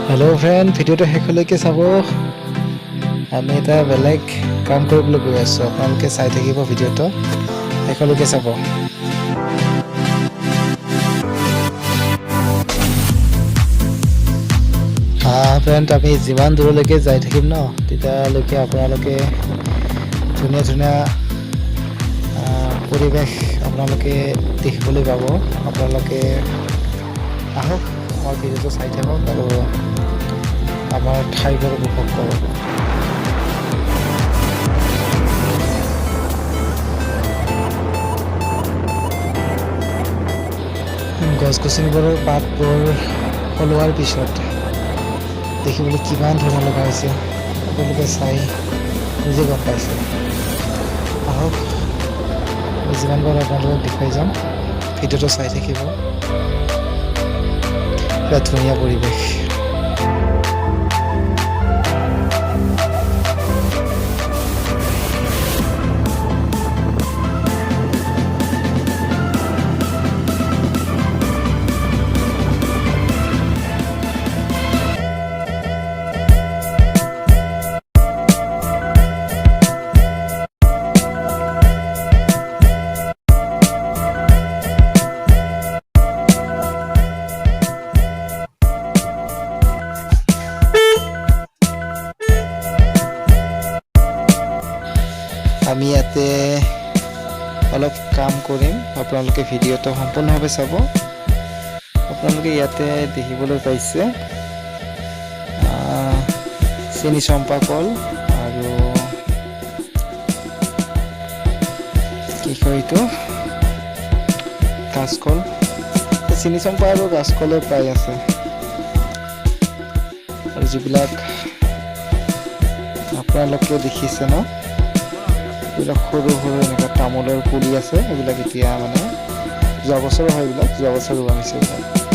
Hello' friend, ভিডিঅ'টো শেষলৈকে চাব। আমি এটা বেলেগ কাম কৰিবলৈ গৈ আছোঁ। আপোনালোকে চাই থাকিব, ভিডিঅ'টো শেষলৈকে চাব। ফ্ৰেণ্ড, আমি যিমান দূৰলৈকে যাই থাকিম ন, তেতিয়ালৈকে আপোনালোকে ধুনীয়া ধুনীয়া পৰিৱেশ আপোনালোকে দেখিবলৈ পাব। আপোনালোকে আহক, আমাৰ ভিডিঅ'টো চাই থাকক আৰু আমাৰ ঠাইবোৰ উপভোগ কৰক। গছ-গছনিবোৰৰ পাতবোৰ সলোৱাৰ পিছত দেখিবলৈ কিমান ধুনীয়া লগা হৈছে, আপোনালোকে চাই নিজে গম পাইছে। আহক, আমি যিমান পাৰোঁ আপোনালোকক দেখুৱাই যাম। ভিডিঅ'টো চাই থাকিব। বিৰাট ধুনীয়া পৰিৱেশ। আমি ইয়াতে অলপ কাম কৰিম, আপোনালোকে ভিডিঅ'টো সম্পূৰ্ণভাৱে চাব। আপোনালোকে ইয়াতে দেখিবলৈ পাইছে চেনি চম্পা কল আৰু কি কয় এইটো কাঁচকল। চেনি চম্পা আৰু কাঁচকলে পাই আছে, আৰু যিবিলাক আপোনালোকে দেখিছে ন, এইবিলাক সৰু সৰু এনেকুৱা তামোলৰ পুলি আছে। এইবিলাক এতিয়া মানে যোৱা বছৰো হয়, এইবিলাক যোৱা বছৰ ৰোৱা হৈছে এইবিলাক।